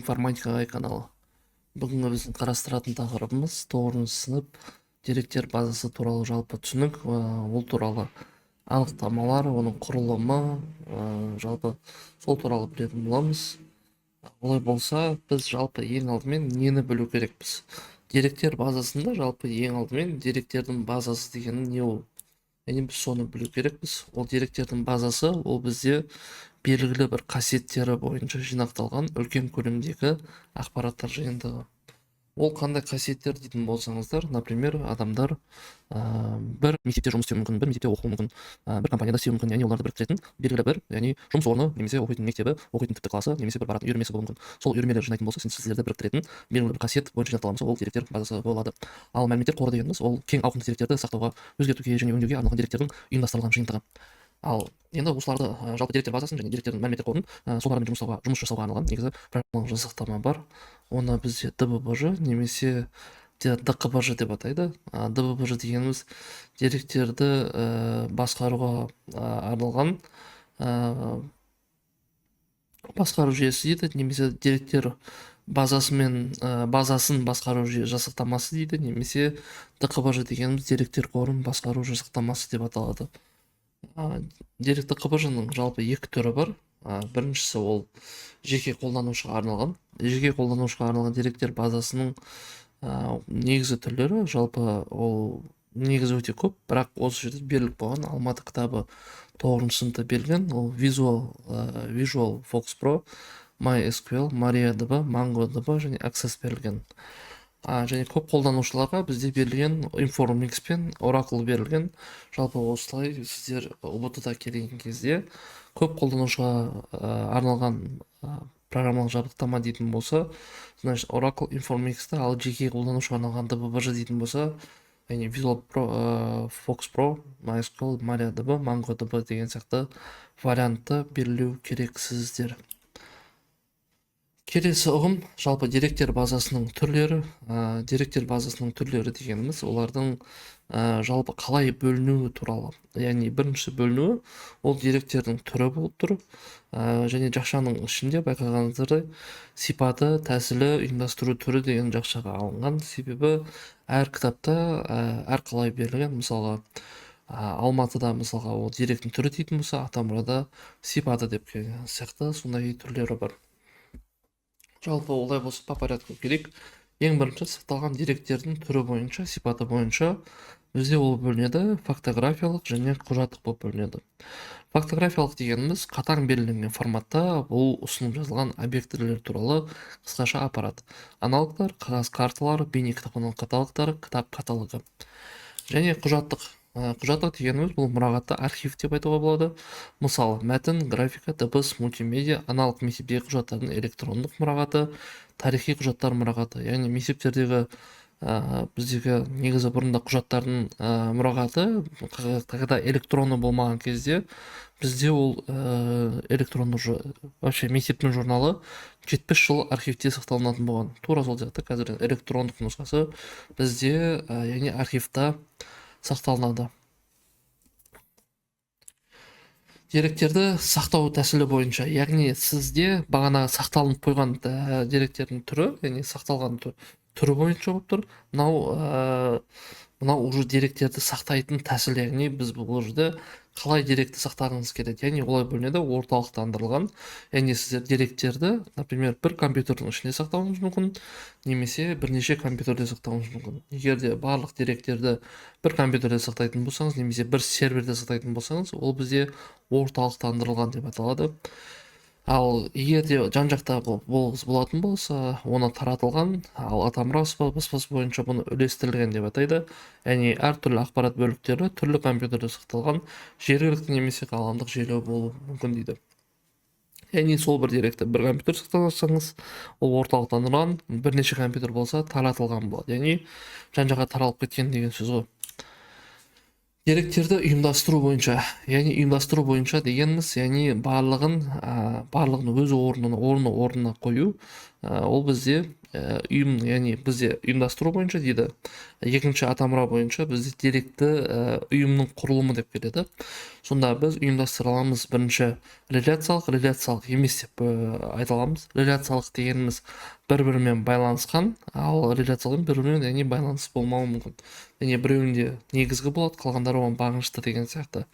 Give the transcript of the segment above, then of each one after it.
Информатика каналы. Бүгінгі біздің қарастыратын тақырыбымыз 9 сынып деректер базасы туралы жалпы түсінік. Ол туралы анықтамалар, оның құрылымы, жалпы сол туралы білетін боламыз. Олай болса, біз жалпы ең алдымен нені білу керекпіз? Деректер базасында жалпы ең алдымен деректердің базасы дегені не ол? Яғни біз соны білу керекпіз. Ол деректердің базасы, ол бізде белгілі бір қасиеттері бойынша жинақталған үлкен көлемдегі ақпараттар жиынтығы. Ол қандай қасиеттер дейтін болсаңыздар, например, адамдар бір мектепте жұмыс істеуі мүмкін, бір мектепте оқуы мүмкін, бір компанияда істеуі мүмкін, яғни оларды біріктіретін белгілі бір, яғни жұмыс орны, немесе оқитын мектебі, оқитын тіпті класы, немесе бір баратын үйірмесі болуы мүмкін. Сол үйірмелер жинайтын болса, сіздерді біріктіретін белгілі бір қасиет бойынша жинақталған ол деректер базасы болады. Ал мәліметтер қоры дегеніміз ол кең ауқымды деректерді сақтауға, өзгертуге және өңдеуге арналған деректердің ұйымдастырылған жиынтығы. Ал енді осыларды жалпы деректер базасын және деректердің мәліметтер қорын солармен жұмыс жасауға арналған негізі программалық жасақтама бар. Оны бізде ДББЖ немесе ДКБЖ деп атайды. ДББЖ дегеніміз деректерді басқаруға арналған басқару жүйесі дейді, немесе деректер базасын басқару жасақтамасы дейді, немесе ДКБЖ дегеніміз деректер қорын басқару жасақтамасы деп аталады. Деректі ДКБЖ-ның жалпы екі түрі бар. Біріншісі ол жеке қолданушыға арналған. Жеке қолданушыға арналған деректер базасының негізі түрлері жалпы ол негізі өте көп, бірақ осы жерде беріліп болған Алматы кітабы 9 сыныпта берілген. Ол Visual Fox Pro, MySQL, MariaDB, MongoDB және Access берілген. Және көп қолданушыларға бізде берілген Informix пен Oracle берілген. Жалпы осылай сіздер ұбт-да келген кезде көп қолданушыға арналған программалық жабдықтама дейтін болса, значит Oracle Informix-ті, ал жеке қолданушыға арналған ДББЖ дейтін болса, яғни Visual Fox Pro, MySQL, MariaDB, MongoDB деген сияқты вариантты берілу керек сіздер. Келесі ұғым жалпы деректер базасының түрлері. Деректер базасының түрлері дегеніміз олардың жалпы қалай бөлінуі туралы. Яғни бірінші бөлінуі ол деректердің түрі болып тұр. Және жақшаның ішінде байқағаныңыздай сипаты, тәсілі, ұйымдастыру түрі деген жақшаға алынған. Себебі әр кітапта әр қалай берілген. Мысалға Алматыда мысалға ол деректің түрі дейтін болса, Атамұрада сипаты деп сияқты сондай түрлері бар. Жалпы олай болса по порядку керек. Ең бірінші сақталған деректердің түрі бойынша, сипаты бойынша бізде ол бөлінеді фактографиялық және құжаттық болып бөлінеді. Фактографиялық дегеніміз қатаң берілген форматта бұл ұсынып жазылған объектілер туралы қысқаша аппарат. Аналогтар, қағаз карталары, бейне кітапхана каталогтары, кітап каталогы. Және құжаттық дегеніміз бұл мұрағатты архив деп айтуға болады. Мысалы, мәтін, графика, дыбыс, мультимедиа, аналық мектептегі құжаттардың электрондық мұрағаты, тарихи құжаттар мұрағаты. Яғни мектептердегі біздегі негізі бұрында құжаттардың мұрағаты, когда электронды болмаған кезде бізде ол электронды вообще мектептің журналы 70 жыл архивте сақталынатын болған. Тура сол сияқты қазір электрондық нұсқасы бізде яғни архивта сақталынады. Деректерді сақтау тәсілі бойынша, яғни сізде бағана сақталынып қойған деректердің түрі, яғни сақталған түрі бойынша болып тұр. Мынау уже деректерді сақтайтын тәсіл, яғни біз бұл жерде қалай деректі сақтағыңыз келеді. Яғни олай бөлінеді орталықтандырылған. Яғни сіздер деректерді, например, бір компьютердің ішінде сақтауыңыз мүмкін, немесе бірнеше компьютерде сақтауыңыз мүмкін. Егер де барлық деректерді бір компьютерде сақтайтын болсаңыз, немесе бір серверде сақтайтын болсаңыз, ол бізде орталықтандырылған деп аталады. Ал егер де жан-жақта болатын болса, оны таратылған, ал Атамұра баспасы бойынша бұны үлестірілген деп атайды. Яғни әртүрлі ақпарат бөліктері түрлі компьютерде сақталған, жергілікті немесе ғаламдық желі болуы мүмкін дейді. Яғни сол бір деректі бір компьютер сақтасаңыз, ол орталықтандырылған, бірнеше компьютер болса таратылған болады. Яғни жан-жаққа таралып кеткен деген сөз ғой. Деректерді ұйымдастыру бойынша, яғни ұйымдастыру бойынша дегеніміз, яғни барлығын өз орнына қою, ол бізде ұйым, яғни бізде ұйымдастыру бойынша дейді, екінші атамұра бойынша бізде деректі ұйымның құрылымы деп келеді. Сонда біз ұйымдастыра аламыз. Бірінші реляциялық емес деп айта аламыз. Реляциялық дегеніміз бір-бірімен байланысқан, ал реляциялық бір-бірімен яғни байланыс болмауы мүмкін. Яғни біреуінде негізгі болады, қалғандары оған бағынышты деген сияқты.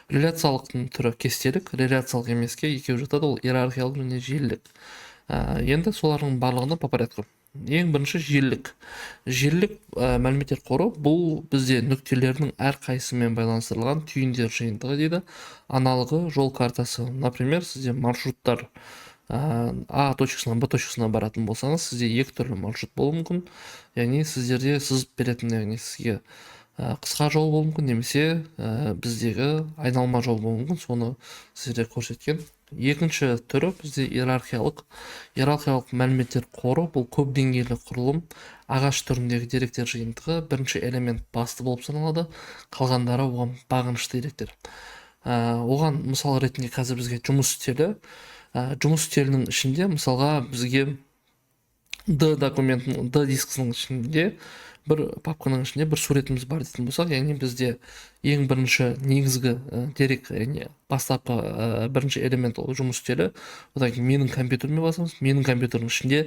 Реляциялықтың түрі кестелік, реляциялық емеске екеуі жатады, ол иерархиялық және желілік. Енді солардың барлығына по порядку. Ең бірінші желілік мәліметтер қоры, бұл бізде нүктелердің әрқайсымен байланыстырылған түйіндер жиынтығы дейді. Аналогы жол картасы. Например, сізде маршруттар А точкасынан Б точкасына баратын болсаңыз, сізде екі түрлі маршрут болуы мүмкін. Яғни сіздерде сызып беретін, яғни сізге қысқа жол болуы мүмкін, немесе біздегі айналма жол болуы мүмкін. Соны сіздерге көрсеткен. Екінші түрі бізде иерархиялық мәліметтер қоры. Бұл көп деңгейлі құрылым, ағаш түріндегі деректер жиынтығы. Бірінші элемент басты болып саналады, қалғандары оған бағынышты деректер. Оған мысал ретінде қазір бізге жұмыс үстелінің ішінде, мысалға бізге D документінің D дискісінің ішінде, бір папканың ішінде бір суретіміз бар дейтін болсақ, яғни бізде ең бірінші негізгі дерек, яғни бастапқы бірінші элемент ол жұмыс үстелі. Одан кейін менің компьютеріме басамыз. Менің компьютердің ішінде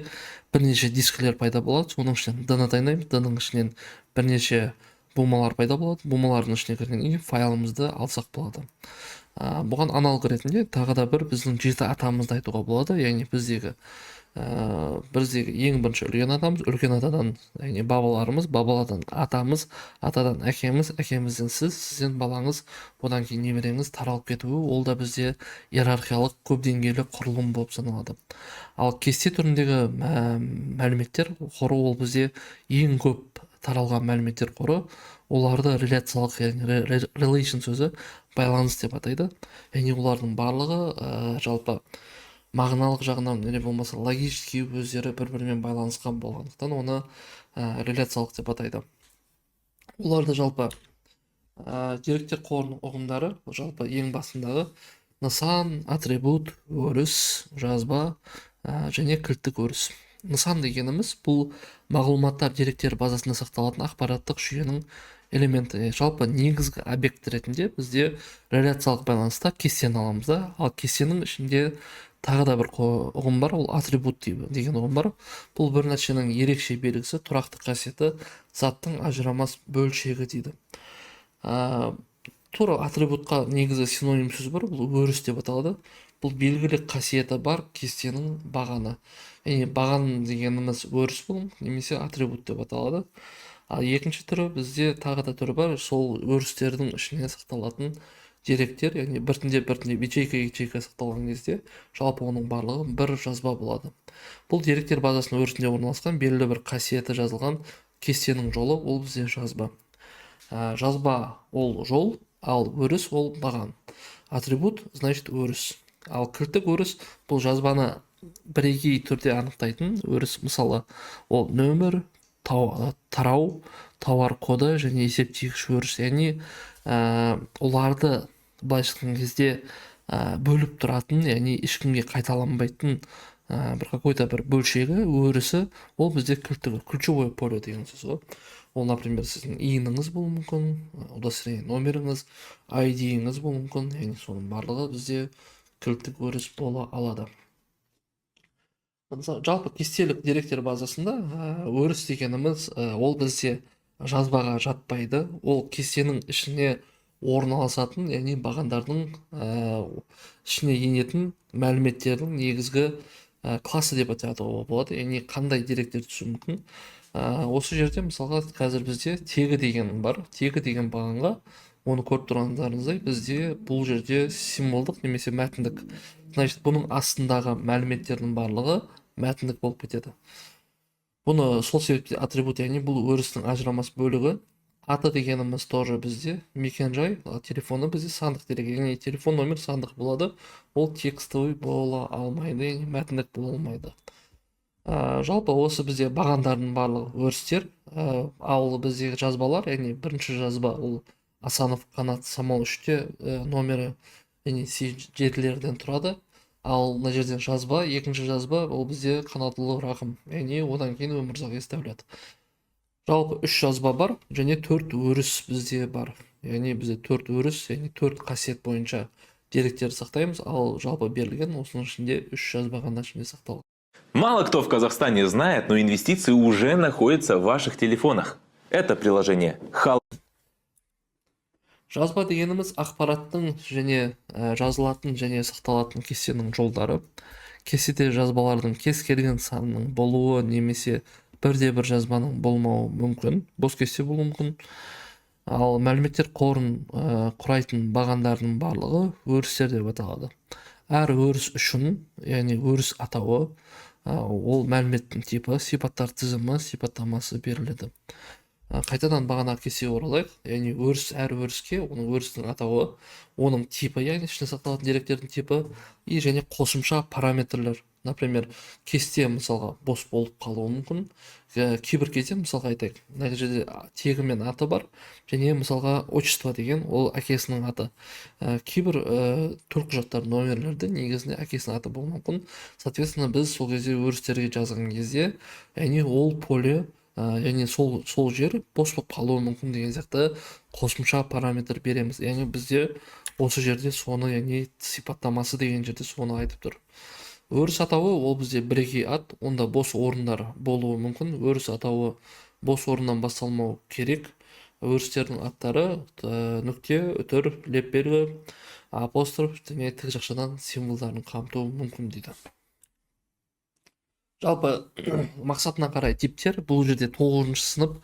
бірнеше дискілер пайда болады. Соның ішінен D-ны таңдаймыз. D-ның ішінен бірнеше бумалар пайда болады. Бумалардың ішіне кіргеннен кейін файлымызды алсақ болады. Бұған аналог ретінде тағы да бір біздің жеті атамызды айтуға болады. Яғни біздегі ең бірінші үлкен атамыз, үлкен атадан яғни бабаларымыз, бабаладан атамыз, атадан әкеміз, әкемізден сіз, сізден балаңыз, одан кейін немереңіз таралып кетуі, ол да бізде иерархиялық көп деңгейлі құрылым болып саналады. Ал кесте түріндегі мәліметтер қоры, ол бізде ең көп таралған мәліметтер қоры. Оларды реляциялық, яғни relation сөзі байланыс деп атайды. Яғни олардың барлығы жалпы мағыналық жағынан не болмаса логически өздері бір-бірімен байланысқан болғандықтан оны реляциялық деп атайды. Оларды жалпы деректер қорының ұғымдары жалпы ең басындағы нысан, атрибут, өріс, жазба және кілттік өріс. Нысан дегеніміз бұл мағлұматтар деректер базасында сақталатын ақпараттық жүйенің элементі. Жалпы негізгі объект ретінде бізде реляциялық байланыста кестені аламыз да, ал кестенің ішінде тағы да бір ұғым бар, ол атрибут деген ұғым бар. Бұл бір нәрсенің ерекше белгісі, тұрақты қасиеті, заттың ажырамас бөлшегі дейді. Тура атрибутқа негізі синоним сөз бар, бұл өріс деп аталады. Бұл белгілі қасиеті бар кестенің бағаны. Яғни баған дегеніміз өріс бұл, немесе атрибут деп аталады. Ал екінші түрі бізде тағы да түрі бар, сол өрістердің ішіне сақталатын деректер, яғни біртіндеп ячейка сақталған кезде жалпы оның барлығы бір жазба болады. Бұл деректер базасының өрісінде орналасқан белгілі бір қасиеті жазылған кестенің жолы, ол бізде жазба. Жазба ол жол, ал өріс ол баған. Атрибут значит өріс. Ал кілттік өріс бұл жазбаны бірегей түрде анықтайтын өріс. Мысалы, ол нөмір, тарау, тауар коды және есептегіш өріс. Яғни оларды былайша айтқан кезде бөліп тұратын, яғни ешкімге қайталанбайтын бір какой-то бір бөлшегі, өрісі, ол бізде ключевое поле деген сөз ғой. Ол, например, сіздің иініңіз болуы мүмкін, удостоверение номеріңіз, ID-іңіз болуы мүмкін, яғни соның барлығы бізде кілттік өріс бола алады. Жалпы кестелік деректер базасында өріс дегеніміз ол бізде жазбаға жатпайды. Ол кестенің ішіне орналасатын, яғни бағандардың ішіне енетін мәліметтердің негізгі классы деп атауға болады. Яғни қандай деректер түсуі мүмкін. Осы жерде мысалға қазір бізде тегі деген бар. Тегі деген бағанға, оны көріп тұрғандарыңыздай, бізде бұл жерде символдық немесе мәтіндік. Значит, бұның астындағы мәліметтердің барлығы мәтіндік болып кетеді. Бұны сол себепте атрибут, яғни бұл өрістің ажырамас бөлігі. Аты дегеніміз тоже бізде мекен-жай, телефоны бізде сандық дерек, яғни телефон номер сандық болады, ол текстовый бола алмайды, яғни мәтіндік бола алмайды. Жалпы осы бізде бағандардың барлығы өрістер, ал біздегі жазбалар, яғни бірінші жазба ол Асанов Қанат Самал 3-те номері, яғни C7-лерден тұрады. Ал мына жерден жазба, екінші жазба ол бізде қанатұлы рақым, яғни одан кейін өмірзақ есдәулет. Жалпы үш жазба бар және төрт өріс бізде бар. Яғни бізде төрт өріс, яғни төрт қасиет бойынша деректерді сақтаймыз, ал жалпы берілген осының ішінде үш жазба ғана ішінде сақталған. Мало кто в Казахстане знает, но инвестиции уже находятся в ваших телефонах. Это приложение Хал. Жазба дегеніміз ақпараттың және жазылатын және сақталатын кестенің жолдары. Кестеде жазбалардың кез келген санының болуы немесе бірде бір жазбаның болмауы мүмкін. Бос кесте болуы мүмкін. Ал мәліметтер қорын құрайтын бағандардың барлығы өрістер деп аталады. Әр өріс үшін, яғни өріс атауы, ол мәліметтің типі, сипаттар тізімі, сипаттамасы беріледі. Қайтадан бағана кестеге оралайық, яғни өріс әр өріске оның өрістің атауы, оның типі, яғни ішінде сақталатын деректердің типі и және қосымша параметрлер. Например, кесте мысалға бос болып қалуы мүмкін. Кейбір кезде мысалға айтайық, мына жерде тегі мен аты бар, және мысалға отчество деген ол әкесінің аты. Кейбір төлқұжаттар номерлерді негізінде әкесінің аты болуы мүмкін. Соответственно, біз сол кезде өрістерге жазған кезде, яғни ол поле, яғни сол жер бос болып қалуы мүмкін деген сияқты қосымша параметр береміз. Яғни бізде осы жерде соны, яғни сипаттамасы деген жерде соны айтып тұр. Өріс атауы ол бізде бірегей ат, онда бос орындар болуы мүмкін. Өріс атауы бос орыннан басталмау керек. Өрістердің аттары нүкте, үтір, леп белгі, апостроф және тік жақшадан символдарын қамтуы мүмкін дейді. Жалпы мақсатына қарай типтер, бұл жерде 9-шы сынып